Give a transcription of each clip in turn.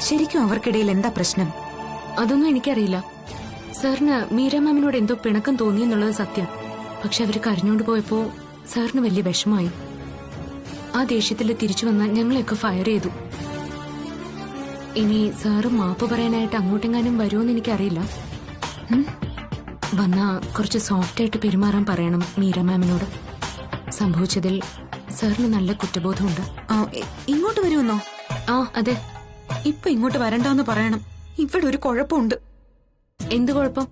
ശരിക്കും അവർക്കിടയിൽ എന്താ പ്രശ്നം? അതൊന്നും എനിക്കറിയില്ല. സാറിന് മീര മാമിനോട് എന്തോ പിണക്കം തോന്നിയെന്നുള്ളത് സത്യം. പക്ഷെ അവര് കരഞ്ഞോണ്ട് പോയപ്പോ സാറിന് വലിയ വിഷമായി. ആ ദേഷ്യത്തില് തിരിച്ചു വന്ന ഞങ്ങളെയൊക്കെ ഫയർ ചെയ്തു. ഇനി സാറ് മാപ്പ് പറയാനായിട്ട് അങ്ങോട്ടെങ്ങാനും വരുമോന്ന് എനിക്കറിയില്ല. വന്നാ കുറച്ച് സോഫ്റ്റ് ആയിട്ട് പെരുമാറാൻ പറയണം മീര മാമിനോട്. സംഭവിച്ചതിൽ സാറിന് നല്ല കുറ്റബോധമുണ്ട്. ഇങ്ങോട്ട് വരുമെന്നോ? ആ അതെ. ഇപ്പൊ ഇങ്ങോട്ട് വരണ്ടെന്ന് പറയണം. ഇവിടെ ഒരു കുഴപ്പമുണ്ട്. എന്ത് കുഴപ്പം?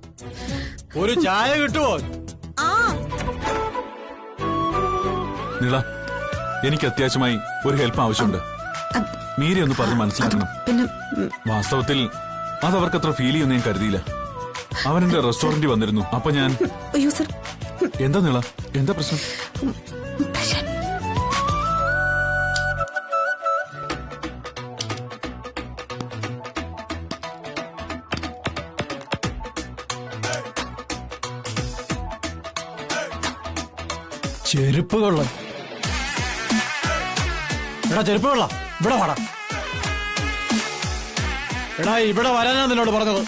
ഒരു ചായ കിട്ടുമോ? നീള, എനിക്ക് അത്യാവശ്യമായി ഒരു ഹെൽപ്പ് ആവശ്യമുണ്ട്. മീര ഒന്ന് പറഞ്ഞ് മനസ്സിലാക്കണം. പിന്നെ വാസ്തവത്തിൽ അതവർക്ക് അത്ര ഫീൽ ചെയ്യുന്ന ഞാൻ കരുതിയില്ല. അവനെന്റെ റെസ്റ്റോറന്റിൽ വന്നിരുന്നു. അപ്പൊ ഞാൻ അയ്യോ സർ. എന്താ നീള, എന്താ പ്രശ്നം? ചെരുപ്പ് കൊള്ളാം. എടാ ചെരുപ്പ് കൊള്ളാം, ഇവിടെ വാടാ. എടാ ഇവിടെ വരാനാ നിന്നോട് പറഞ്ഞത്.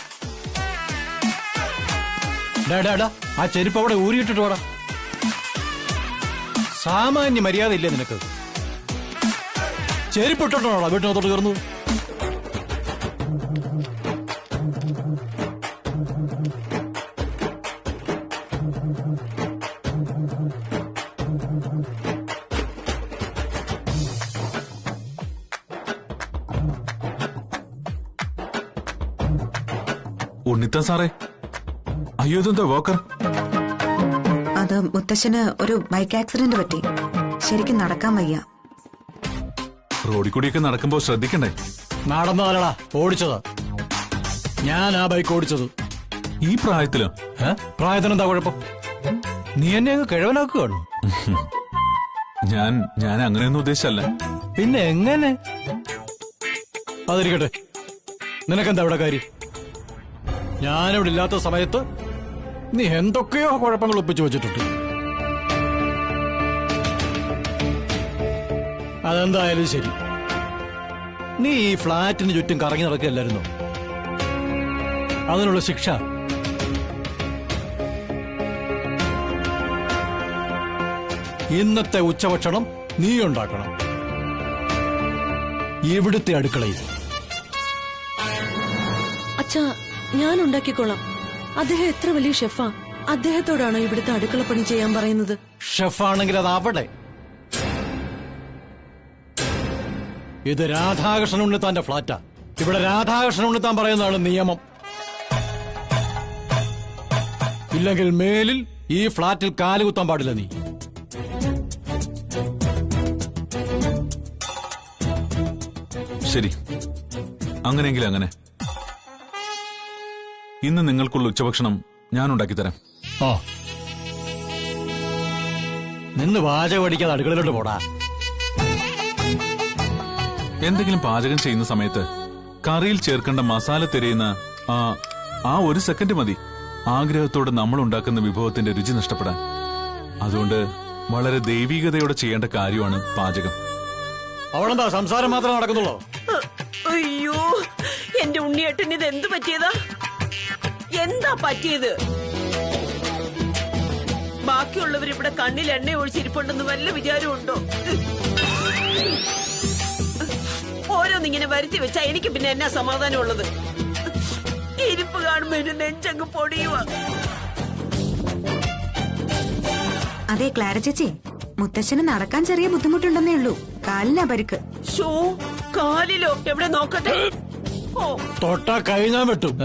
ആ ചെരുപ്പ് അവിടെ ഊരിയിട്ടിട്ട് വാടാ. സാമാന്യ മര്യാദ ഇല്ലേ നിനക്ക്? ചെരുപ്പ് ഇട്ടിട്ടാണോടാ വീട്ടിനകത്തോട്ട് കയറുന്നു? ഉണ്ണിത്താൻ സാറേ, അയ്യോ ഇതെന്താ വോക്കർ? അത് മുത്തശ്ശന് ഒരു ബൈക്ക് ആക്സിഡന്റ് പറ്റി. ശരിക്കും നടക്കാൻ വയ്യ. റോഡിൽ കൂടിയൊക്കെ നടക്കുമ്പോ ശ്രദ്ധിക്കണ്ടേ? നടന്നതല്ലടാ, ഓടിച്ചതാ. ഞാൻ ആ ബൈക്ക് ഓടിച്ചത്. ഈ പ്രായത്തിലോ? പ്രായത്തിനെന്താ കുഴപ്പം? നീ എന്നെ അങ്ങ് കിഴവനാക്കുകയാണോ? ഞാൻ അങ്ങനെയൊന്നും ഉദ്ദേശിച്ചല്ല. പിന്നെ എങ്ങനെ? അതിരിക്കട്ടെ, നിനക്കെന്താ ഇവിടെ കാര്യം? ഞാനിവിടെ ഇല്ലാത്ത സമയത്ത് നീ എന്തൊക്കെയോ കുഴപ്പങ്ങൾ ഒപ്പിച്ചു വെച്ചിട്ടുണ്ട്. അതെന്തായാലും ശരി, നീ ഈ ഫ്ളാറ്റിന് ചുറ്റും കറങ്ങി നടക്കുകയല്ലായിരുന്നോ? അതിനുള്ള ശിക്ഷ ഇന്നത്തെ ഉച്ചഭക്ഷണം നീ ഉണ്ടാക്കണം, ഇവിടുത്തെ അടുക്കളയിൽ. അച്ഛാ, ഞാൻ ഉണ്ടാക്കിക്കോളാം. അദ്ദേഹം എത്ര വലിയ ഷെഫാ. അദ്ദേഹത്തോടാണോ ഇവിടുത്തെ അടുക്കളപ്പണി ചെയ്യാൻ പറയുന്നത്? ഷെഫാണെങ്കിൽ അത് അവിടെ. ഇത് രാധാകൃഷ്ണൻ ഉണ്ണിത്താന്റെ ഫ്ളാറ്റാ. ഇവിടെ രാധാകൃഷ്ണൻ ഉണ്ണിത്താൻ പറയുന്നതാണ് നിയമം. ഇല്ലെങ്കിൽ മേലിൽ ഈ ഫ്ളാറ്റിൽ കാലുകുത്താൻ പാടില്ല നീ. ശരി, അങ്ങനെയെങ്കിൽ അങ്ങനെ. ഇന്ന് നിങ്ങൾക്കുള്ള ഉച്ചഭക്ഷണം ഞാൻ ഉണ്ടാക്കിത്തരാം. ഓ, നിന്ന് പാചകം പഠിക്കാതെ അടുക്കളയിലോട്ട് പോടാ. എന്തെങ്കിലും പാചകം ചെയ്യുന്ന സമയത്ത് കറിയിൽ ചേർക്കേണ്ട മസാല തിരയുന്ന ആ ഒരു സെക്കൻഡ് മതി ആഗ്രഹത്തോടെ നമ്മൾ ഉണ്ടാക്കുന്ന വിഭവത്തിന്റെ രുചി നഷ്ടപ്പെടാൻ. അതുകൊണ്ട് വളരെ ദൈവികതയോടെ ചെയ്യേണ്ട കാര്യമാണ് പാചകം. അവളെന്താ സംസാരം മാത്രം നടക്കുന്നുള്ളോ? അയ്യോ, എന്റെ ഉണ്ണിയേട്ടന് ഇത് എന്ത് പറ്റിയതാ? എന്താ പറ്റിയത്? ബാക്കിയുള്ളവർ ഇവിടെ കണ്ണിൽ എണ്ണ ഒഴിച്ചിരിപ്പുണ്ടെന്ന് വല്ല വിചാരമുണ്ടോ? ഓരോന്നിങ്ങനെ വരുത്തി വെച്ചാ എനിക്ക് പിന്നെ എന്നാ സമാധാനം ഉള്ളത്? ഇരിപ്പ് കാണുമ്പോ എന്റെ നെഞ്ചങ്ങ് പൊടിയുവാ. അതെ ക്ലാര ചേച്ചി, മുത്തശ്ശന് നടക്കാൻ ചെറിയ ബുദ്ധിമുട്ടുണ്ടെന്നേ ഉള്ളൂ. കാലിനാ പരിക്ക്. ഷോ, കാലിലോ? എവിടെ നോക്കട്ടെ. ഓ, തൊട്ടാ കഴിഞ്ഞാൻ പറ്റും.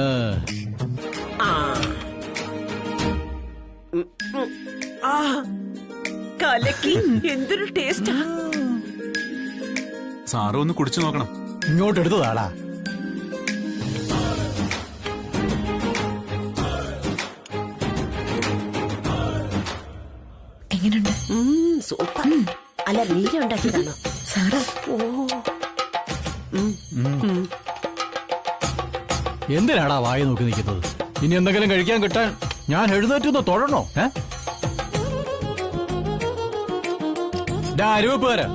കലക്കി. എന്തൊരു ടേസ്റ്റാ. സാറ് ഒന്ന് കുടിച്ചു നോക്കണം. ഇങ്ങോട്ട് എടുത്തതാടാ. എങ്ങനെയുണ്ട്? സൂപ്പർ. അല്ല, നീര ഉണ്ടാക്കിയതാണോ സാറ്? ഓ, എന്തിനാടാ വായി നോക്കി നിൽക്കുന്നത്? ഇനി എന്തെങ്കിലും കഴിക്കാൻ കിട്ടാൻ ഞാൻ എഴുന്നേറ്റൊന്ന് തൊഴണോ? അരുവപ്പുകാരാ,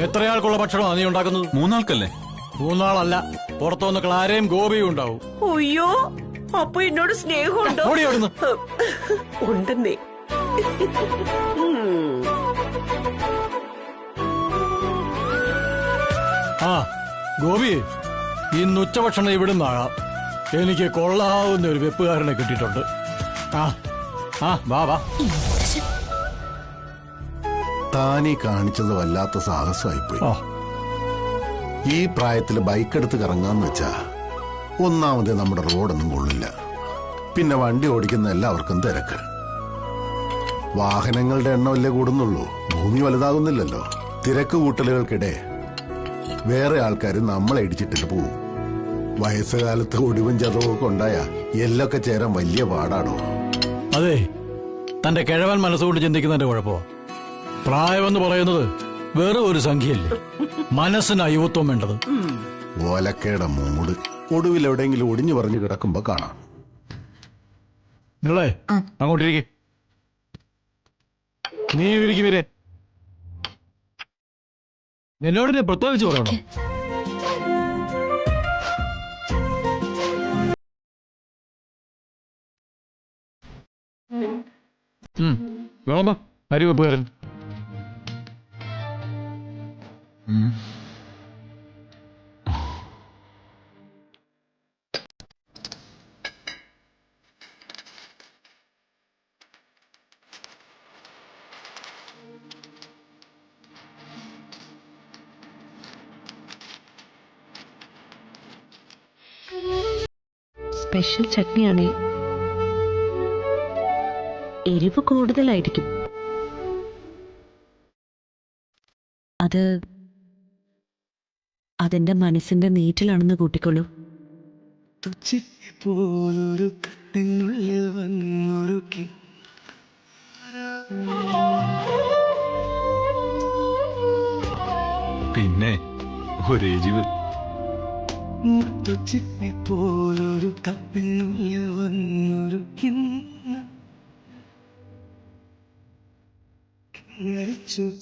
എത്രയാൾക്കുള്ള ഭക്ഷണമാണ് നീ ഉണ്ടാക്കുന്നത്? 3 ആൾക്കല്ലേ? മൂന്നാളല്ല, പുറത്തുനിന്ന് ക്ലാരയും ഗോപിയും ഉണ്ടാവും. അയ്യോ, അപ്പൊ എന്നോട് സ്നേഹമുണ്ടോ? ഓടി അവിടുന്ന്. ഉണ്ടെന്നേ. ആ ഗോപി, ഇന്ന് ഉച്ചഭക്ഷണം ഇവിടുന്നാകാം. എനിക്ക് കൊള്ളാവുന്ന ഒരു വെപ്പുകാരനെ കിട്ടിയിട്ടുണ്ട്. ആ വാ വാ. താനീ കാണിച്ചത് വല്ലാത്ത സാഹസമായിപ്പോയി. ഈ പ്രായത്തിൽ ബൈക്കെടുത്ത് കറങ്ങാന്ന് വെച്ചാ ഒന്നാമത് നമ്മുടെ റോഡൊന്നും കൊള്ളില്ല. പിന്നെ വണ്ടി ഓടിക്കുന്ന എല്ലാവർക്കും തിരക്ക്. വാഹനങ്ങളുടെ എണ്ണമല്ലേ കൂടുന്നുള്ളൂ, ഭൂമി വലുതാകുന്നില്ലല്ലോ. തിരക്ക് കൂട്ടലുകൾക്കിടെ വേറെ ആൾക്കാർ നമ്മളെ ഇടിച്ചിട്ടിട്ട് പോവും. വയസ്സുകാലത്ത് ഒടിവും ചതവും ഒക്കെ ഉണ്ടായ എല്ലൊക്കെ ചേരാൻ വലിയ പാടാണോ. അതെ, തന്റെ കിഴവൻ മനസ്സുകൊണ്ട് ചിന്തിക്കുന്നതിന്റെ കുഴപ്പമോ? പ്രായമെന്ന് പറയുന്നത് വേറെ ഒരു സംഖ്യയല്ലേ. മനസ്സിന് അയുവത്വം വേണ്ടത്. ഓലക്കയുടെ മൂട് ഒടുവിൽ എവിടെയെങ്കിലും ഒടിഞ്ഞു പറഞ്ഞു കിടക്കുമ്പോ കാണാം. നിങ്ങളെ അങ്ങോട്ടിരിക്കെ. നീ ഇരിക്കും വരെ. എന്നോട് ഞാൻ പ്രത്യേകിച്ച് പറയണോ? വേണമ്പ അരി വെപ്പുകാരൻ. സ്പെഷ്യൽ ചട്നിയാണ്. എരിവ് കൂടുതലായിരിക്കും. അതെന്റെ മനസ്സിന്റെ നീറ്റിലാണെന്ന് കൂട്ടിക്കൊള്ളൂ. പിന്നെ ഒരേ ജീവ്. പോലൊരു കപ്പിനുള്ളിൽ വന്നൊരു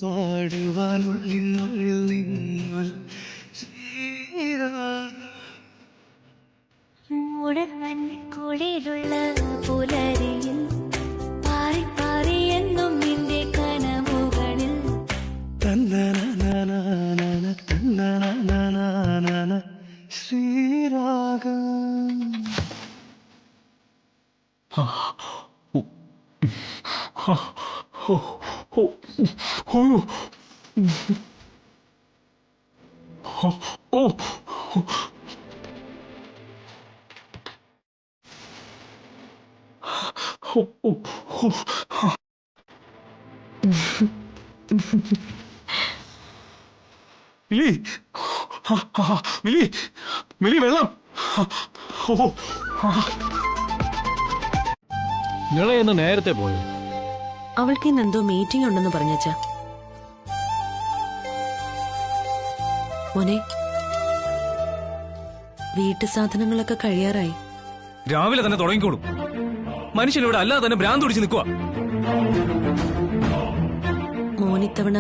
പാടുവാനുള്ളിനുള്ളിൽ നിന്നൊരു കുളിരുള്ള പുലരിയിൽ പാറി പാറി എന്നും നിന്റെ കനവുകളിൽ ശ്രീരാഗം. മിലി, മിലി, മിലി, വെള്ളം. നിങ്ങളെ ഇന്ന് നേരത്തെ പോയോ? അവൾക്ക് ഇന്ന് എന്തോ മീറ്റിംഗ് ഉണ്ടെന്ന് പറഞ്ഞാ. മോനെ, വീട്ടു സാധനങ്ങളൊക്കെ കഴിയാറായി. രാവിലെ തന്നെ തുടങ്ങിക്കോളും. മനുഷ്യനിവിടെ അല്ലാതെ തന്നെ ഭ്രാന്ത് പിടിച്ച് നിൽക്കുക. മോനിത്തവണ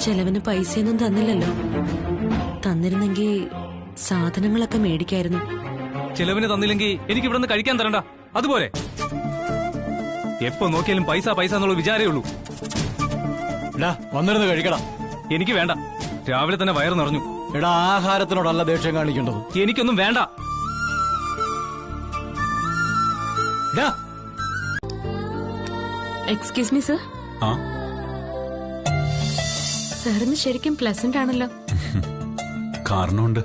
ചെലവിന് പൈസയൊന്നും തന്നില്ലല്ലോ. തന്നിരുന്നെങ്കിൽ സാധനങ്ങളൊക്കെ മേടിക്കായിരുന്നു. ചിലവിന് തന്നില്ലെങ്കിൽ എനിക്ക് ഇവിടെ നിന്ന് കഴിക്കാൻ തരണ്ട, അതുപോലെ. എപ്പോ നോക്കിയാലും പൈസ പൈസ എന്നുള്ള വിചാരേ ഉള്ളൂ. വന്നിരുന്ന് കഴിക്കടാ. എനിക്ക് വേണ്ട, രാവിലെ തന്നെ വയറ് നിറഞ്ഞു. എടാ, ആഹാരത്തിനോടല്ല ദേഷ്യം കാണിക്കേണ്ടത്. എനിക്കൊന്നും വേണ്ട. Excuse me sir. സാറിന് ശരിക്കും പ്ലസന്റ് ആണല്ലോ. കാരണമുണ്ട്.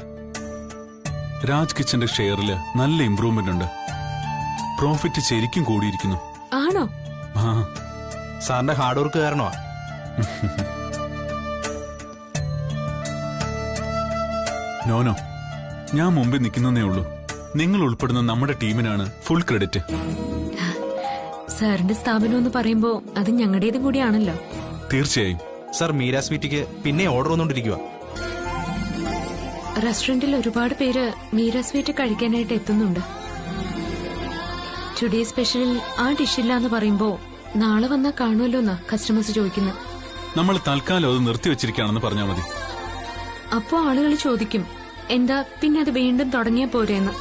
രാജ് കിച്ചന്റെ ഷെയറിൽ നല്ല ഇംപ്രൂവ്മെന്റ് ഉണ്ട്. പ്രോഫിറ്റ് ശരിക്കും കൂടിയിരിക്കുന്നു. ആണോ? സാറിന്റെ ഹാർഡ് വർക്ക് കാരണമാ. നോനോ, ഞാൻ മുമ്പിൽ നിൽക്കുന്നേ ഉള്ളൂ. നിങ്ങൾ ഉൾപ്പെടുന്ന നമ്മുടെ ടീമിനാണ് ഫുൾ ക്രെഡിറ്റ്. സാറിന്റെ സ്ഥാപനം എന്ന് പറയുമ്പോ അത് ഞങ്ങളുടേതും കൂടിയാണല്ലോ. തീർച്ചയായും. സർ, മീര സ്വീറ്റിക്ക് പിന്നെ ഓർഡർ വന്നോണ്ടിരിക്കുക. റെസ്റ്റോറന്റിൽ ഒരുപാട് പേര് മീര സ്വീറ്റ് കഴിക്കാനായിട്ട് എത്തുന്നുണ്ട്. ടുഡേ സ്പെഷ്യലിൽ ആ ഡിഷില്ല എന്ന് പറയുമ്പോ നാളെ വന്നാ കാണുമല്ലോ എന്നാ കസ്റ്റമേഴ്സ് ചോദിക്കുന്നത്. നമ്മൾ തൽക്കാലം അത് നിർത്തിവെച്ചിരിക്കുകയാണെന്ന് പറഞ്ഞാൽ മതി. അപ്പോ ആളുകൾ ചോദിക്കും, എന്താ പിന്നെ അത് വീണ്ടും തുടങ്ങിയ പോരെന്ന്.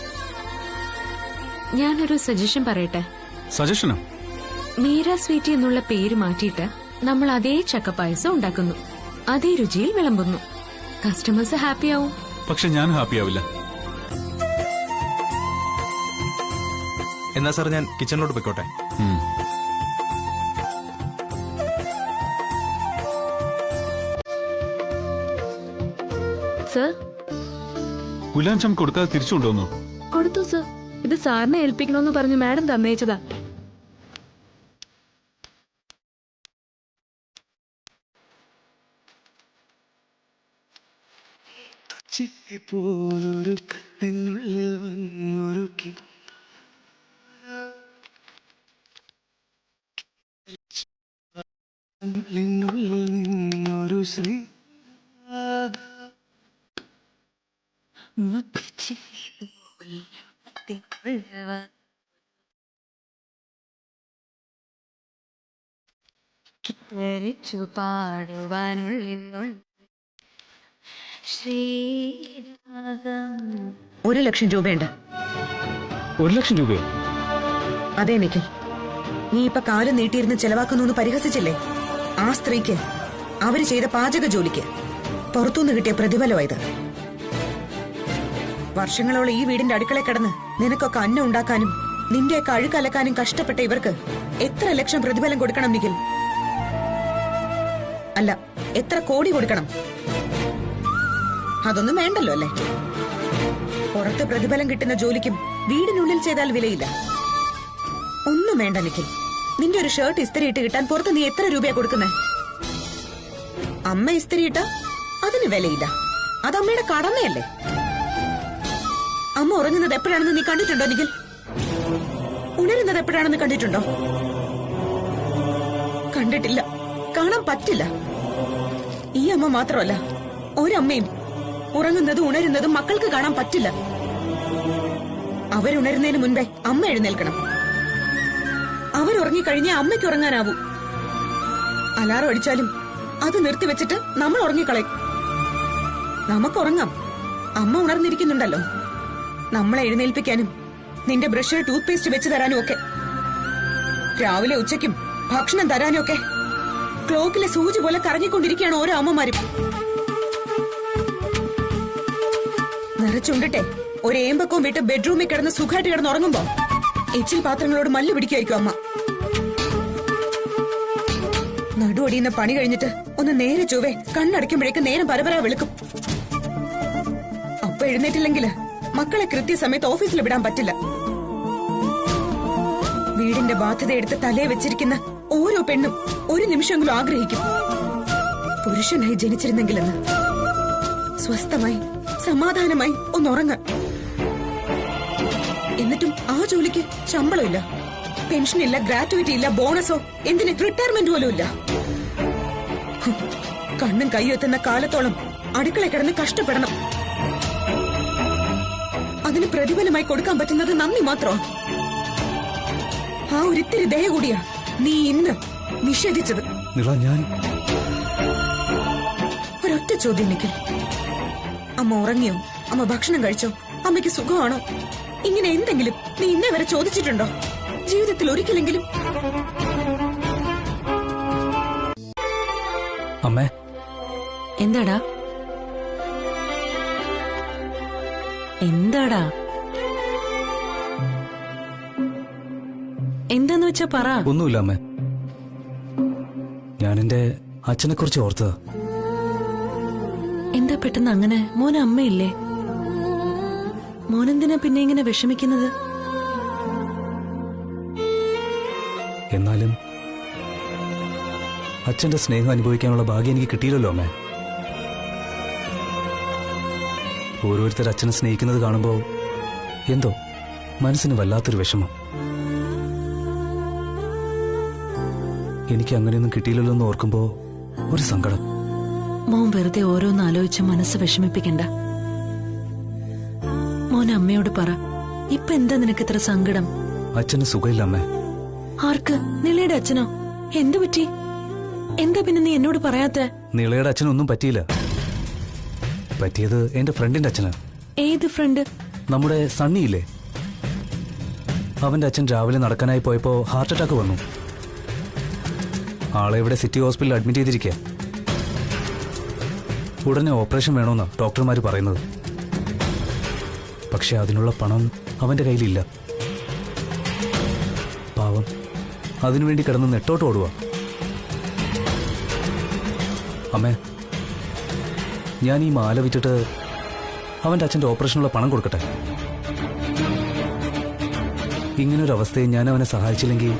ഞാനൊരു സജഷൻ പറയട്ടെ. സജഷനോ? മീര സ്വീറ്റി എന്നുള്ള പേര് മാറ്റിയിട്ട് നമ്മൾ അതേ ചക്കപ്പായസം ഉണ്ടാക്കുന്നു, അതേ രുചിയിൽ വിളമ്പുന്നു. കസ്റ്റമേഴ്സ് ഹാപ്പി ആവും. പക്ഷെ ഞാൻ ഹാപ്പി ആവില്ല. എന്നാ സാർ ഞാൻ കിച്ചണിലോട്ട് പോയിക്കോട്ടെ. സർ, ഗുലാം ജാം കൊടുക്കാതെ തിരിച്ചു കൊണ്ടുവന്നു. കൊടുത്തു സർ. ഇത് സാറിനെ ഏൽപ്പിക്കണമെന്ന് പറഞ്ഞു മാഡം തന്നേച്ചതാ. പോലൊരു കണ്ണിനുള്ളിൽ വന്നൊരു നിന്നൊരു ശ്രീ പാടുവാനുള്ള 1,00,000 രൂപയുണ്ട്. 1,00,000 രൂപയോ? അതെ നിഖിൽ, നീ ഇപ്പൊ കാല് നീട്ടിയിരുന്ന് ചെലവാക്കുന്നു പരിഹസിച്ചില്ലേ? ആ സ്ത്രീക്ക് അവര് ചെയ്ത പാചക ജോലിക്ക് പുറത്തുനിന്ന് കിട്ടിയ പ്രതിഫലമായത്. വർഷങ്ങളോളം ഈ വീടിന്റെ അടുക്കള കിടന്ന് നിനക്കൊക്കെ അന്നം ഉണ്ടാക്കാനും നിന്റെയൊക്കെ അഴുക്കലക്കാനും കഷ്ടപ്പെട്ട ഇവർക്ക് എത്ര ലക്ഷം പ്രതിഫലം കൊടുക്കണം നിഖിൽ? അല്ല, എത്ര കോടി കൊടുക്കണം? അതൊന്നും വേണ്ടല്ലോ അല്ലേ? പുറത്ത് പ്രതിഫലം കിട്ടുന്ന ജോലിക്കും വീടിനുള്ളിൽ ചെയ്താൽ വിലയില്ല. ഒന്നും വേണ്ട നിഖിൽ. നിന്റെ ഒരു ഷർട്ട് ഇസ്തിരിയിട്ട് കിട്ടാൻ പുറത്ത് നീ എത്ര രൂപയാ കൊടുക്കുന്നേ? അമ്മ ഇസ്തിരിയിട്ട അതിന് വിലയില്ല. അത് അമ്മയുടെ കടമയല്ലേ? അമ്മ ഉറങ്ങുന്നത് എപ്പോഴാണെന്ന് നീ കണ്ടിട്ടുണ്ടോ നിഖിൽ? ഉണരുന്നത് എപ്പോഴാണെന്ന് കണ്ടിട്ടുണ്ടോ? കണ്ടിട്ടില്ല, കാണാൻ പറ്റില്ല. ഈ അമ്മ മാത്രമല്ല, ഒരമ്മയും ഉറങ്ങുന്നതും ഉണരുന്നതും മക്കൾക്ക് കാണാൻ പറ്റില്ല. അവരുണരുന്നതിന് മുൻപേ അമ്മ എഴുന്നേൽക്കണം. അവരുറങ്ങിക്കഴിഞ്ഞേ അമ്മയ്ക്ക് ഉറങ്ങാനാവൂ. അലാറം അടിച്ചാലും അത് നിർത്തിവെച്ചിട്ട് നമ്മൾ ഉറങ്ങിക്കളയും. നമുക്കുറങ്ങാം, അമ്മ ഉണർന്നിരിക്കുന്നുണ്ടല്ലോ. നമ്മളെ എഴുന്നേൽപ്പിക്കാനും നിന്റെ ബ്രഷ് ടൂത്ത് പേസ്റ്റ് വെച്ച് തരാനും ഒക്കെ, രാവിലെ ഉച്ചയ്ക്കും ഭക്ഷണം തരാനും ഒക്കെ ക്ലോക്കിലെ സൂചി പോലെ കറങ്ങിക്കൊണ്ടിരിക്കുകയാണ് ഓരോ അമ്മമാരും. നിറച്ചുണ്ടിട്ടെ ഒരു ഏമ്പക്കവും വിട്ട് ബെഡ്റൂമിൽ കിടന്ന് സുഖമായിട്ട് കിടന്ന് ഉറങ്ങുമ്പോ എച്ചിൽ പാത്രങ്ങളോട് മല്ലു പിടിക്കായിരിക്കും അമ്മ. നടുവടിയുന്ന പണി കഴിഞ്ഞിട്ട് ഒന്ന് നേരെ ചൊവ്വേ കണ്ണടയ്ക്കുമ്പോഴേക്ക് നേരം പരപര വെളുക്കും. അപ്പൊ എഴുന്നേറ്റില്ലെങ്കില് മക്കളെ കൃത്യസമയത്ത് ഓഫീസിൽ വിടാൻ പറ്റില്ല. വീടിന്റെ ബാധ്യത എടുത്ത് തലയെ വെച്ചിരിക്കുന്ന ഓരോ പെണ്ണും ഒരു നിമിഷമെങ്കിലും ആഗ്രഹിക്കും പുരുഷനായി ജനിച്ചിരുന്നെങ്കിലെന്ന്. സ്വസ്ഥമായി സമാധാനമായി ഒന്നുറങ്ങാൻ. എന്നിട്ടും ആ ജോലിക്ക് ശമ്പളമില്ല, പെൻഷനില്ല, ഗ്രാറ്റുവിറ്റി ഇല്ല, ബോണസോ എന്തിന് റിട്ടയർമെന്റ് പോലും ഇല്ല. കണ്ണും കൈയും എത്തുന്ന കാലത്തോളം അടുക്കള കിടന്ന് കഷ്ടപ്പെടണം. അതിന് പ്രതിഫലമായി കൊടുക്കാൻ പറ്റുന്നത് നന്ദി മാത്രം. ആ ഒരിത്തിരി ദയ കൂടിയാ നീ ഇന്ന് നിഷേധിച്ചത്. ഞാൻ ഒരൊറ്റ ചോദ്യം നിൽക്കും. അമ്മ ഉറങ്ങിയോ? അമ്മ ഭക്ഷണം കഴിച്ചോ? അമ്മയ്ക്ക് സുഖമാണോ? ഇങ്ങനെ എന്തെങ്കിലും നീ ഇന്നേ വരെ ചോദിച്ചിട്ടുണ്ടോ ജീവിതത്തിൽ ഒരിക്കലെങ്കിലും? അമ്മേ, എന്താടാ എന്താടാ എന്താന്ന് വെച്ചാ പറ. ഒന്നുമില്ല അമ്മേ, ഞാൻ എന്റെ അച്ഛനെ കുറിച്ച് ഓർത്തതാ. എന്താ പെട്ടെന്ന് അങ്ങനെ? മോന് അമ്മയില്ലേ? മോനെന്തിനാ പിന്നെ ഇങ്ങനെ വിഷമിക്കുന്നത്? എന്നാലും അച്ഛന്റെ സ്നേഹം അനുഭവിക്കാനുള്ള ഭാഗ്യം എനിക്ക് കിട്ടിയില്ലല്ലോ അമ്മേ. ഓരോരുത്തർ അച്ഛനെ സ്നേഹിക്കുന്നത് കാണുമ്പോ എന്തോ മനസ്സിന് വല്ലാത്തൊരു വിഷമം. എനിക്ക് അങ്ങനെയൊന്നും കിട്ടിയില്ലല്ലോ എന്ന് ഓർക്കുമ്പോ ഒരു സങ്കടം. മോൻ വെറുതെ ഓരോന്ന് ആലോചിച്ച് മനസ്സ് വിഷമിപ്പിക്കണ്ട. മോൻ അമ്മയോട് പറ, ഇപ്പൊ എന്താ നിനക്ക് ഇത്ര സങ്കടം? അച്ഛന് സുഖമില്ല അമ്മേ. ആർക്ക്? നിളയുടെ അച്ഛനോ? എന്തു പറ്റി? എന്താ പിന്നെ നീ എന്നോട് പറയാത്ത? നിളയുടെ അച്ഛനൊന്നും പറ്റിയില്ല. പറ്റിയത് എന്റെ ഫ്രണ്ടിന്റെ അച്ഛന്. ഏത് ഫ്രണ്ട്? നമ്മുടെ സണ്ണിയില്ലേ, അവന്റെ അച്ഛൻ രാവിലെ നടക്കാനായി പോയപ്പോ ഹാർട്ട് അറ്റാക്ക് വന്നു. ആളെ ഇവിടെ സിറ്റി ഹോസ്പിറ്റലിൽ അഡ്മിറ്റ് ചെയ്തിരിക്കുക. ഉടനെ ഓപ്പറേഷൻ വേണമെന്നാണ് ഡോക്ടർമാർ പറയുന്നത്. പക്ഷെ അതിനുള്ള പണം അവന്റെ കയ്യിലില്ല. പാവം അതിനുവേണ്ടി കിടന്ന് നെട്ടോട്ട് ഓടുക. അമ്മേ, ഞാൻ ഈ മാല വിറ്റിട്ട് അവന്റെ അച്ഛന്റെ ഓപ്പറേഷനുള്ള പണം കൊടുക്കട്ടെ. ഇങ്ങനൊരു അവസ്ഥയെ ഞാൻ അവനെ സഹായിച്ചില്ലെങ്കിൽ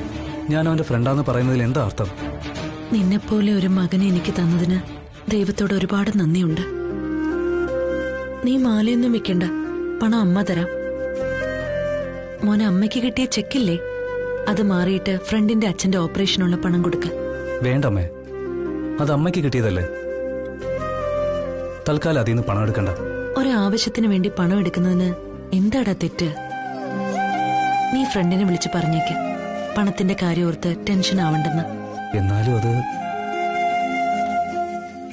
ഞാൻ അവന്റെ ഫ്രണ്ടാന്ന് പറയുന്നതിൽ എന്താ അർത്ഥം? നിന്നെപ്പോലെ ഒരു മകനെ എനിക്ക് തന്നതിന് ദൈവത്തോട് ഒരുപാട് നന്ദിയുണ്ട്. നീ മാലയൊന്നും വെക്കണ്ട, പണം അമ്മ തരാം. മോനെ, അമ്മയ്ക്ക് കിട്ടിയ ചെക്കില്ലേ, അത് മാറിയിട്ട് ഫ്രണ്ടിന്റെ അച്ഛന്റെ ഓപ്പറേഷനുള്ള പണം കൊടുക്ക. വേണ്ടമ്മേ, അത് അമ്മയ്ക്ക് കിട്ടിയതല്ലേ. തൽക്കാലം അതിൽ നിന്ന് പണം എടുക്കണ്ട. ഒരാവശ്യത്തിന് വേണ്ടി പണം എടുക്കുന്നതിന് എന്താടാ തെറ്റ്? നീ ഫ്രണ്ടിനെ വിളിച്ച് പറഞ്ഞേക്ക്, പണത്തിന്റെ കാര്യം ഓർത്ത് ടെൻഷൻ ആവണ്ടെന്ന്.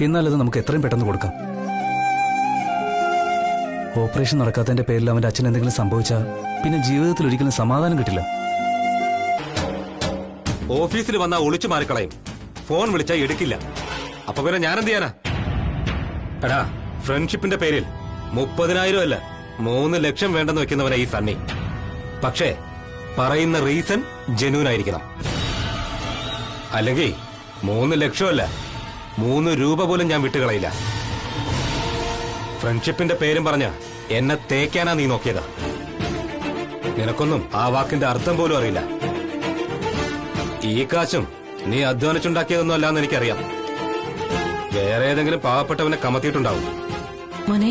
എന്നാലത് നമുക്ക് എത്രയും പെട്ടെന്ന് കൊടുക്കാം. ഓപ്പറേഷൻ നടക്കാത്തതിന്റെ പേരിൽ അവന്റെ അച്ഛൻ എന്തെങ്കിലും സംഭവിച്ചാൽ പിന്നെ ജീവിതത്തിൽ ഒരിക്കലും സമാധാനം കിട്ടില്ല. ഓഫീസിൽ വന്നാ ഒളിച്ചു മാറിക്കളയും, ഫോൺ വിളിച്ചാൽ എടുക്കില്ല. അപ്പൊ പിന്നെ ഞാനെന്ത് ചെയ്യാനാ? എടാ, ഫ്രണ്ട്ഷിപ്പിന്റെ പേരിൽ 30,000 അല്ല 3 ലക്ഷം വേണ്ടെന്ന് വെക്കുന്നവനാ ഈ സണ്ണി. പക്ഷേ പറയുന്ന റീസൺ ജെന്യൂൻ ആയിരിക്കണം. അല്ലെങ്കിൽ 3 ലക്ഷമല്ല 3 രൂപ പോലും ഞാൻ വിട്ടുകളയില്ല. ഫ്രണ്ട്ഷിപ്പിന്റെ പേരും പറഞ്ഞ എന്നെ തേക്കാനാ നീ നോക്കിയതാ. നിനക്കൊന്നും ആ വാക്കിന്റെ അർത്ഥം പോലും അറിയില്ല. ഈ കാശും നീ അധ്വാനിച്ചുണ്ടാക്കിയതൊന്നും അല്ലാന്ന് എനിക്കറിയാം. വേറെ ഏതെങ്കിലും പാവപ്പെട്ടവനെ കമത്തിയിട്ടുണ്ടാവും. മോനെ,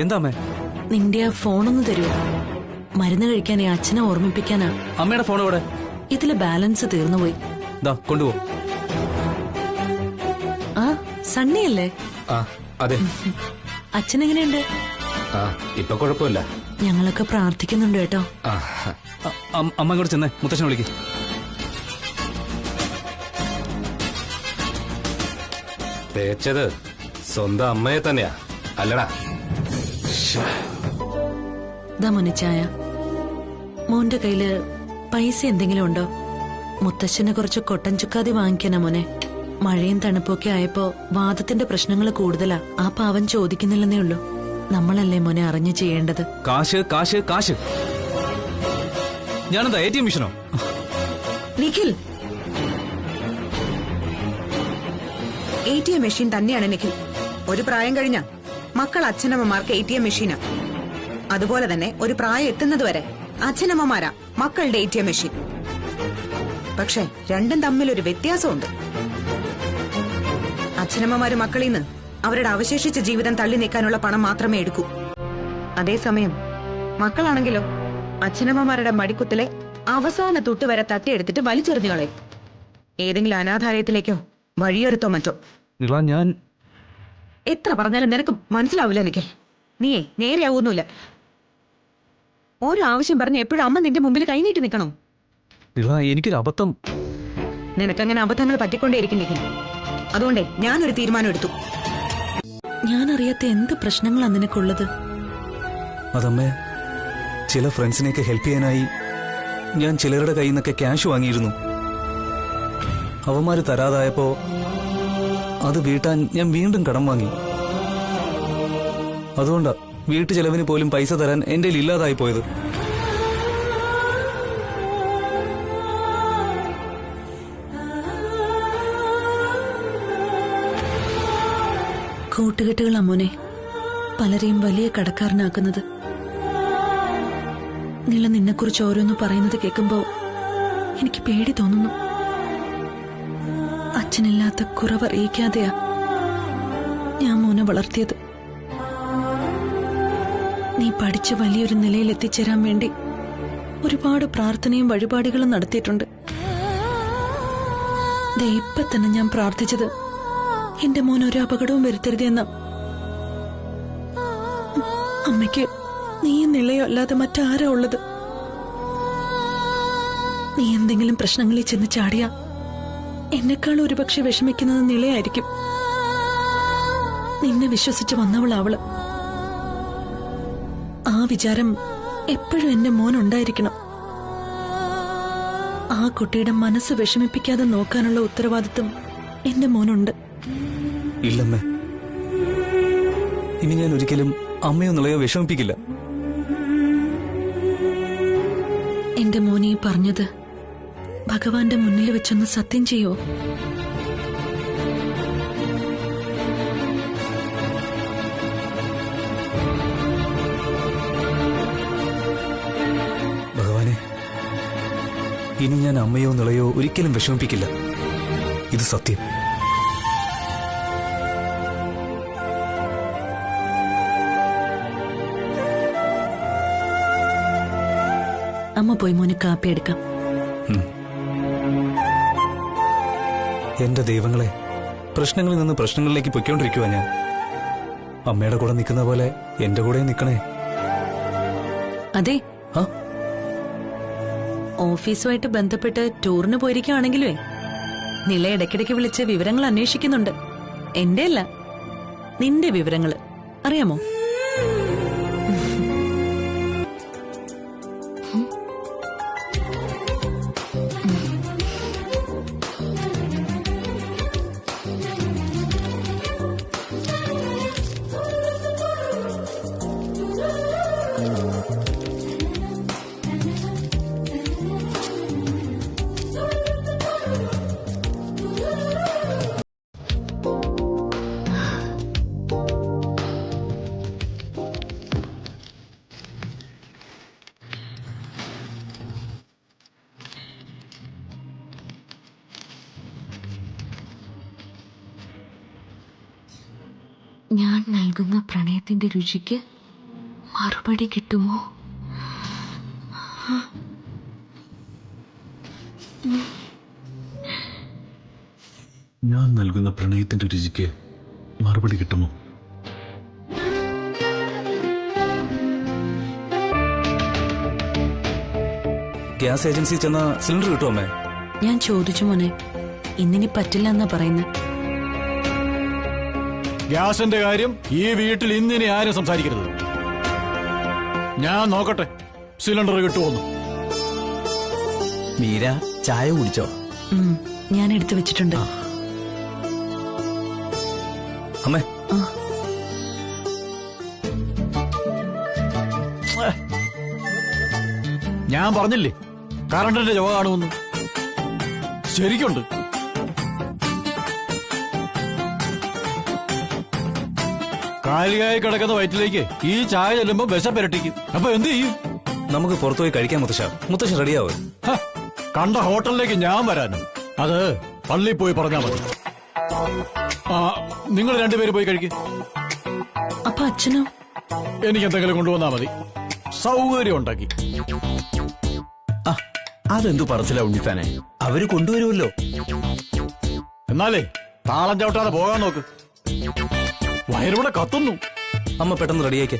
എന്താ അമ്മേ? നിന്റെ ആ ഫോണൊന്ന് തരൂ. മരുന്ന് കഴിക്കാനേ അച്ഛനെ ഓർമ്മിപ്പിക്കാനാ. അമ്മയുടെ ഫോൺ എവിടെ? ഇതില് ബാലൻസ് തീർന്നുപോയി. കൊണ്ടുപോ. ആ, സണ്ണിയല്ലേ? ആ, അതെ. അച്ഛനെങ്ങനെയുണ്ട്? ആ, ഇപ്പൊ കുഴപ്പമില്ല. ഞങ്ങളൊക്കെ പ്രാർത്ഥിക്കുന്നുണ്ട് കേട്ടോ. അമ്മ ഇങ്ങോട്ട് ചെന്നേ, മുത്തശ്ശനെ വിളിക്ക്. തേച്ചത് സ്വന്തം അമ്മയെ തന്നെയാ, അല്ലടാ. ദാ മോനെ ചായ. മോന്റെ കയ്യില് പൈസ എന്തെങ്കിലും ഉണ്ടോ? മുത്തശ്ശന് കുറച്ച് കൊട്ടൻ ചുക്കാതി വാങ്ങിക്കാനാ മോനെ. മഴയും തണുപ്പൊക്കെ ആയപ്പോ വാദത്തിന്റെ പ്രശ്നങ്ങൾ കൂടുതലാ. ആ പാവൻ ചോദിക്കുന്നില്ലെന്നേ ഉള്ളൂ. നമ്മളല്ലേ മോനെ അറിഞ്ഞു ചെയ്യേണ്ടത്. കാശ് കാശ് കാശ്. ഞാനെന്താ ATM മെഷീനോ? നിഖിൽ, ATM മെഷീൻ തന്നെയാണ് നിഖിൽ. ഒരു പ്രായം കഴിഞ്ഞ മക്കൾ അച്ഛനമ്മമാർക്ക് ATM മെഷീനാ. അതുപോലെ തന്നെ ഒരു പ്രായം എത്തുന്നതുവരെ അച്ഛനമ്മമാരാ മക്കളുടെ ATM മെഷീൻ. പക്ഷെ രണ്ടും തമ്മിൽ ഒരു വ്യത്യാസമുണ്ട്. അച്ഛനമ്മമാര് മക്കളിൽ നിന്ന് അവരുടെ അവശേഷിച്ച ജീവിതം തള്ളി നീക്കാനുള്ള പണം മാത്രമേ എടുക്കൂ. അതേസമയം മക്കളാണെങ്കിലോ അച്ഛനമ്മമാരുടെ മടിക്കുത്തിലെ അവസാന തൊട്ട് വരെ തട്ടിയെടുത്തിട്ട് വലിച്ചെറിഞ്ഞു കളയും. ഏതെങ്കിലും അനാഥാലയത്തിലേക്കോ വഴിയൊരുത്തോ മറ്റോ. ഞാൻ എത്ര പറഞ്ഞാലും നിനക്ക് മനസ്സിലാവില്ല. എനിക്ക് നീയേ നേരെയാവൂന്നില്ല. ഓരോ ആവശ്യം പറഞ്ഞ് എപ്പോഴും അമ്മ നിന്റെ മുമ്പിൽ കൈനീട്ടി നിൽക്കണോ? എനിക്കൊരു അബദ്ധം. നിനക്കങ്ങനെ അബദ്ധങ്ങൾ പറ്റിക്കൊണ്ടേയിരിക്കും. അതുകൊണ്ടേ ഞാനൊരു തീരുമാനം എടുത്തു. ഞാനറിയാത്ത എന്ത് പ്രശ്നങ്ങളാ നിനക്കുള്ളത്? അതമ്മേ, ചില ഫ്രണ്ട്സിനെയൊക്കെ ഹെൽപ്പ് ചെയ്യാനായി ഞാൻ ചിലരുടെ കയ്യിൽ നിന്നൊക്കെ ക്യാഷ് വാങ്ങിയിരുന്നു. അവന്മാര് തരാതായപ്പോ അത് വീട്ടാൻ ഞാൻ വീണ്ടും കടം വാങ്ങി. അതുകൊണ്ടാ വീട്ടു ചെലവിന് പോലും പൈസ തരാൻ എന്റെ ഇല്ലാതായി പോയത്. കൂട്ടുകെട്ടുകളാ മോനെ പലരെയും വലിയ കടക്കാരനാക്കുന്നത്. നിന്നെക്കുറിച്ച് ഓരോന്ന് പറയുന്നത് കേൾക്കുമ്പോ എനിക്ക് പേടി തോന്നുന്നു. അച്ഛനില്ലാത്ത കുറവറിയിക്കാതെയാ ഞാൻ മോനെ വളർത്തിയത്. നീ പഠിച്ച് വലിയൊരു നിലയിൽ എത്തിച്ചേരാൻ വേണ്ടി ഒരുപാട് പ്രാർത്ഥനയും വഴിപാടുകളും നടത്തിയിട്ടുണ്ട്. ഇപ്പൊ തന്നെ ഞാൻ പ്രാർത്ഥിച്ചത് എന്റെ മോൻ ഒരു അപകടവും വരുത്തരുതെന്ന. അമ്മയ്ക്ക് നീ നിലയോ അല്ലാതെ മറ്റാരാ ഉള്ളത്? നീ എന്തെങ്കിലും പ്രശ്നങ്ങളിൽ ചെന്ന് ചാടിയാ എന്നെക്കാൾ ഒരുപക്ഷെ വിഷമിക്കുന്നത് നിലയായിരിക്കും. നിന്നെ വിശ്വസിച്ച് വന്നവളാവള്. ആ വിചാരം എപ്പോഴും എന്റെ മോൻ ഉണ്ടായിരിക്കണം. ആ കുട്ടിയുടെ മനസ്സ് വിഷമിപ്പിക്കാതെ നോക്കാനുള്ള ഉത്തരവാദിത്വം എന്റെ മോനുണ്ട്. ഇല്ലമ്മേ, ഇനി ഞാൻ ഒരിക്കലും അമ്മയൊന്നുള്ളയോ വിഷമിപ്പിക്കില്ല. എന്റെ മോനെ പറഞ്ഞത് ഭഗവാന്റെ മുന്നിൽ വെച്ചൊന്ന് സത്യം ചെയ്യോ? ഭഗവാനെ, ഇനി ഞാൻ അമ്മയോ നിളയോ ഒരിക്കലും വിഷമിപ്പിക്കില്ല. ഇത് സത്യം. അമ്മ പോയി മോന് കാപ്പി എടുക്കാം. എന്റെ ദൈവങ്ങളെ, പ്രശ്നങ്ങളിൽ നിന്ന് പ്രശ്നങ്ങളിലേക്ക് പൊയ്ക്കൊണ്ടിരിക്കുവാ ഞാൻ. അമ്മയുടെ കൂടെ നിൽക്കുന്ന പോലെ എന്റെ കൂടെ നിൽക്കണേ. അതെ, ആ, ഓഫീസുമായിട്ട് ബന്ധപ്പെട്ട് ടൂറിന് പോയിരിക്കുകയാണെങ്കിലേ നില ഇടയ്ക്കിടയ്ക്ക് വിളിച്ച് വിവരങ്ങൾ അന്വേഷിക്കുന്നുണ്ട്. എന്റെ അല്ല, നിന്റെ വിവരങ്ങള് അറിയാമോ? ഞാൻ നൽകുന്ന പ്രണയത്തിന്റെ രുചിക്ക് മറുപടി കിട്ടുമോ? ഞാൻ നൽകുന്ന പ്രണയത്തിന്റെ രുചിക്ക് മറുപടി കിട്ടുമോ? ഗ്യാസ് ഏജൻസി ചെന്ന സിലിണ്ടർ കിട്ടുമോ അമ്മേ? ഞാൻ ചോദിച്ചു മോനെ, ഇന്നിനി പറ്റില്ല എന്നാ പറയുന്നത്. ഗ്യാസിന്റെ കാര്യം ഈ വീട്ടിൽ ഇന്നിനി ആരും സംസാരിക്കരുത്. ഞാൻ നോക്കട്ടെ സിലിണ്ടർ കിട്ടുമോന്ന്. മീര, ചായ കുടിച്ചോ? ഞാൻ എടുത്തു വെച്ചിട്ടുണ്ട്. അമ്മേ, ഞാൻ പറഞ്ഞില്ലേ കറണ്ടിന്റെ ചുവ കാണുമെന്ന്. ശരിക്കുണ്ട്. കാലികായി കിടക്കുന്ന വയറ്റിലേക്ക് ഈ ചായ ചെല്ലുമ്പോ വിശപ്പിരട്ടിക്കും. അപ്പൊ എന്ത് ചെയ്യും? നമുക്ക് പുറത്തുപോയി കഴിക്കാൻ മുത്തശ്ശ റെഡിയാവും. കണ്ട ഹോട്ടലിലേക്ക് ഞാൻ വരാനും അത് പള്ളിയിൽ പോയി പറഞ്ഞാൽ മതി. നിങ്ങൾ രണ്ടുപേരും പോയി കഴിക്കും. അപ്പൊ അച്ഛനോ? എനിക്ക് എന്തെങ്കിലും കൊണ്ടുവന്നാ മതി, സൗകര്യം ഉണ്ടാക്കി. അതെന്തു പറച്ചില്ല ഉണ്ണിത്താനെ, അവര് കൊണ്ടുവരുമല്ലോ. എന്നാലേ താളം ചവിട്ടാതെ പോകാൻ നോക്ക്. വയറിവിടെ കത്തുന്നു. അമ്മ പെട്ടെന്ന് റെഡിയാക്കേ.